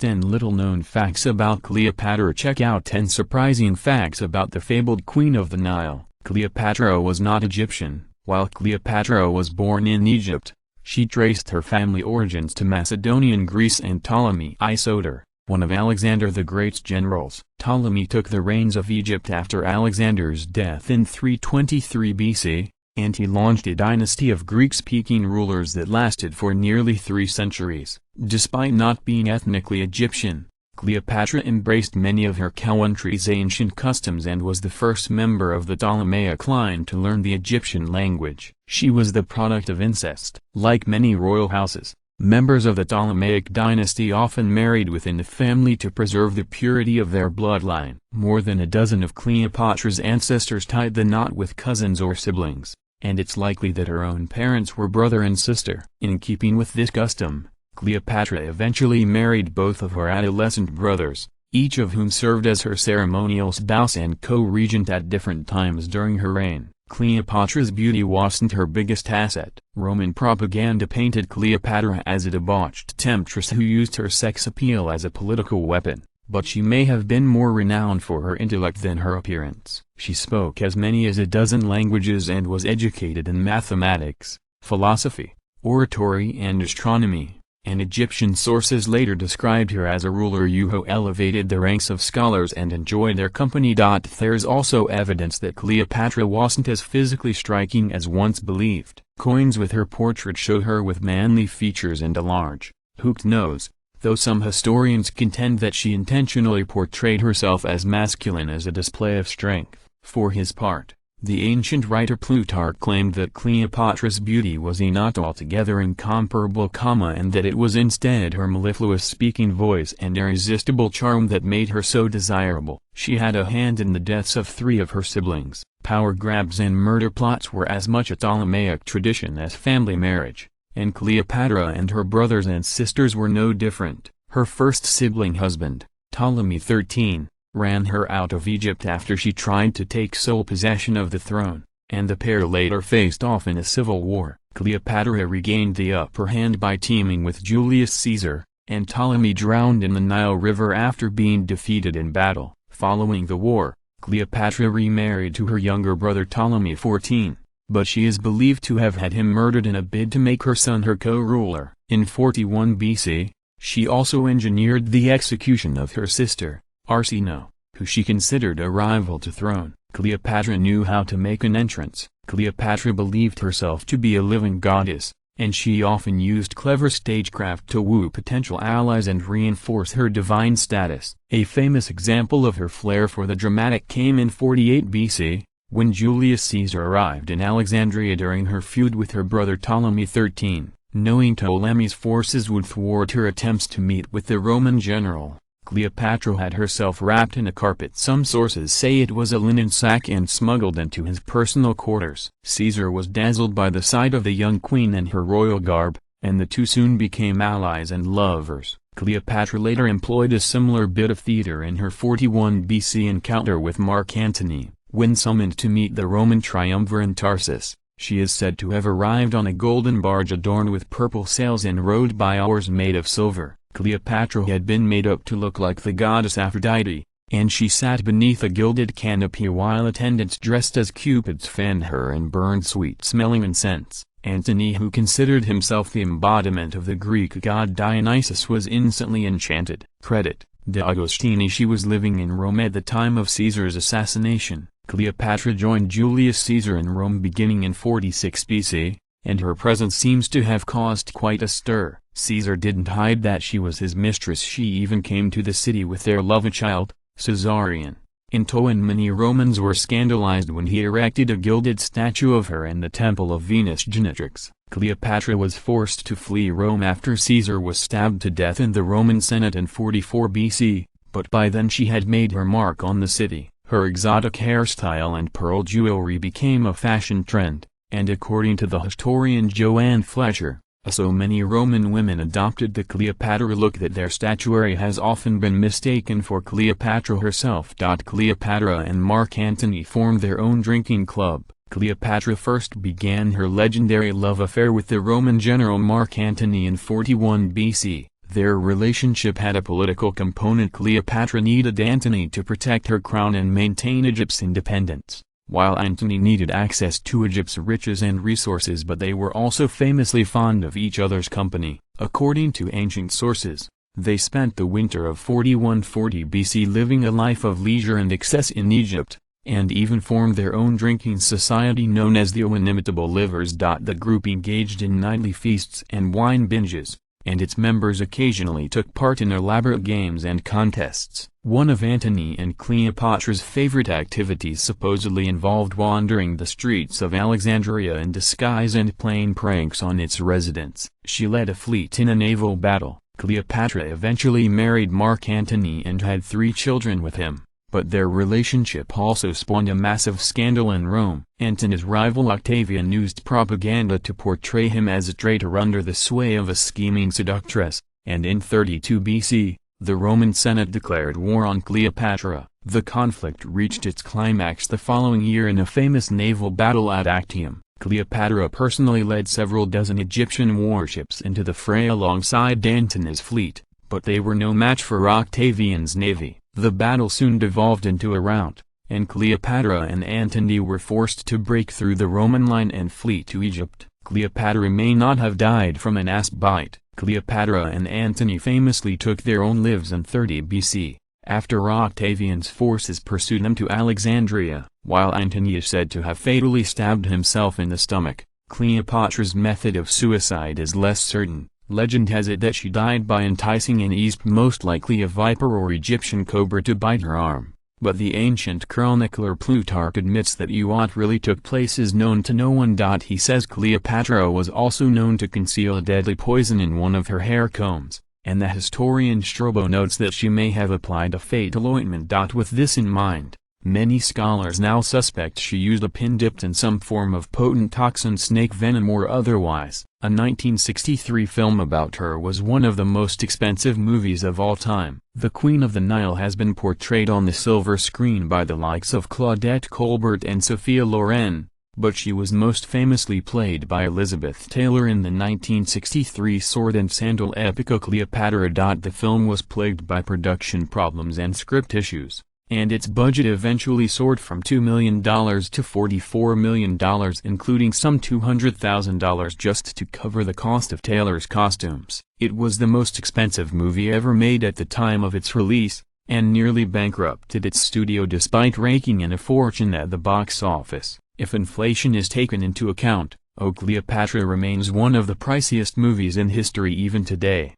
10 little-known facts about Cleopatra. Check out 10 surprising facts about the fabled Queen of the Nile. Cleopatra was not Egyptian. While Cleopatra was born in Egypt, she traced her family origins to Macedonian Greece and Ptolemy Isoter, one of Alexander the Great's generals. Ptolemy took the reins of Egypt after Alexander's death in 323 BC, and he launched a dynasty of Greek-speaking rulers that lasted for nearly 3 centuries. Despite not being ethnically Egyptian, Cleopatra embraced many of her country's ancient customs and was the first member of the Ptolemaic line to learn the Egyptian language. She was the product of incest. Like many royal houses, members of the Ptolemaic dynasty often married within the family to preserve the purity of their bloodline. More than a dozen of Cleopatra's ancestors tied the knot with cousins or siblings, and it's likely that her own parents were brother and sister. In keeping with this custom, Cleopatra eventually married both of her adolescent brothers, each of whom served as her ceremonial spouse and co-regent at different times during her reign. Cleopatra's beauty wasn't her biggest asset. Roman propaganda painted Cleopatra as a debauched temptress who used her sex appeal as a political weapon, but she may have been more renowned for her intellect than her appearance. She spoke as many as a dozen languages and was educated in mathematics, philosophy, oratory and astronomy, and Egyptian sources later described her as a ruler who elevated the ranks of scholars and enjoyed their company. There's also evidence that Cleopatra wasn't as physically striking as once believed. Coins with her portrait show her with manly features and a large, hooked nose, though some historians contend that she intentionally portrayed herself as masculine as a display of strength. For his part, the ancient writer Plutarch claimed that Cleopatra's beauty was not altogether incomparable, and that it was instead her mellifluous speaking voice and irresistible charm that made her so desirable. She had a hand in the deaths of 3 of her siblings. Power grabs and murder plots were as much a Ptolemaic tradition as family marriage, and Cleopatra and her brothers and sisters were no different. Her first sibling husband, Ptolemy XIII, ran her out of Egypt after she tried to take sole possession of the throne, and the pair later faced off in a civil war. Cleopatra regained the upper hand by teaming with Julius Caesar, and Ptolemy drowned in the Nile River after being defeated in battle. Following the war, Cleopatra remarried to her younger brother Ptolemy XIV, but she is believed to have had him murdered in a bid to make her son her co-ruler. In 41 BC, she also engineered the execution of her sister, Arsinoe, who she considered a rival to throne. Cleopatra knew how to make an entrance. Cleopatra believed herself to be a living goddess, and she often used clever stagecraft to woo potential allies and reinforce her divine status. A famous example of her flair for the dramatic came in 48 BC, when Julius Caesar arrived in Alexandria during her feud with her brother Ptolemy XIII. Knowing Ptolemy's forces would thwart her attempts to meet with the Roman general, Cleopatra had herself wrapped in a carpet. Some sources say it was a linen sack, and smuggled into his personal quarters. Caesar was dazzled by the sight of the young queen and her royal garb, and the two soon became allies and lovers. Cleopatra later employed a similar bit of theater in her 41 BC encounter with Mark Antony. When summoned to meet the Roman triumvirate in Tarsus, she is said to have arrived on a golden barge adorned with purple sails and rowed by oars made of silver. Cleopatra had been made up to look like the goddess Aphrodite, and she sat beneath a gilded canopy while attendants dressed as cupids fanned her and burned sweet-smelling incense. Antony, who considered himself the embodiment of the Greek god Dionysus, was instantly enchanted. Credit: De Agostini. She was living in Rome at the time of Caesar's assassination. Cleopatra joined Julius Caesar in Rome beginning in 46 BC, and her presence seems to have caused quite a stir. Caesar didn't hide that she was his mistress. She even came to the city with their love child, Caesarion, in tow, and many Romans were scandalized when he erected a gilded statue of her in the temple of Venus Genetrix. Cleopatra was forced to flee Rome after Caesar was stabbed to death in the Roman Senate in 44 BC, but by then she had made her mark on the city. Her exotic hairstyle and pearl jewelry became a fashion trend, and according to the historian Joanne Fletcher, so many Roman women adopted the Cleopatra look that their statuary has often been mistaken for Cleopatra herself. Cleopatra and Mark Antony formed their own drinking club. Cleopatra first began her legendary love affair with the Roman general Mark Antony in 41 BC. Their relationship had a political component. Cleopatra needed Antony to protect her crown and maintain Egypt's independence, while Antony needed access to Egypt's riches and resources, but they were also famously fond of each other's company. According to ancient sources, they spent the winter of 4140 BC living a life of leisure and excess in Egypt, and even formed their own drinking society known as the Inimitable Livers. The group engaged in nightly feasts and wine binges, and its members occasionally took part in elaborate games and contests. One of Antony and Cleopatra's favorite activities supposedly involved wandering the streets of Alexandria in disguise and playing pranks on its residents. She led a fleet in a naval battle. Cleopatra eventually married Mark Antony and had 3 children with him, but their relationship also spawned a massive scandal in Rome. Antony's rival Octavian used propaganda to portray him as a traitor under the sway of a scheming seductress, and in 32 BC, the Roman Senate declared war on Cleopatra. The conflict reached its climax the following year in a famous naval battle at Actium. Cleopatra personally led several dozen Egyptian warships into the fray alongside Antony's fleet, but they were no match for Octavian's navy. The battle soon devolved into a rout, and Cleopatra and Antony were forced to break through the Roman line and flee to Egypt. Cleopatra may not have died from an asp bite. Cleopatra and Antony famously took their own lives in 30 BC, after Octavian's forces pursued them to Alexandria, while Antony is said to have fatally stabbed himself in the stomach. Cleopatra's method of suicide is less certain. Legend has it that she died by enticing an asp, most likely a viper or Egyptian cobra, to bite her arm, but the ancient chronicler Plutarch admits that what really took place is known to no one. He says Cleopatra was also known to conceal a deadly poison in one of her hair combs, and the historian Strabo notes that she may have applied a fatal ointment. With this in mind, many scholars now suspect she used a pin dipped in some form of potent toxin, snake venom or otherwise. A 1963 film about her was one of the most expensive movies of all time. The Queen of the Nile has been portrayed on the silver screen by the likes of Claudette Colbert and Sophia Loren, but she was most famously played by Elizabeth Taylor in the 1963 sword and sandal epic Cleopatra. The film was plagued by production problems and script issues, and its budget eventually soared from $2 million to $44 million, including some $200,000 just to cover the cost of Taylor's costumes. It was the most expensive movie ever made at the time of its release, and nearly bankrupted its studio despite raking in a fortune at the box office. If inflation is taken into account, Cleopatra remains one of the priciest movies in history even today.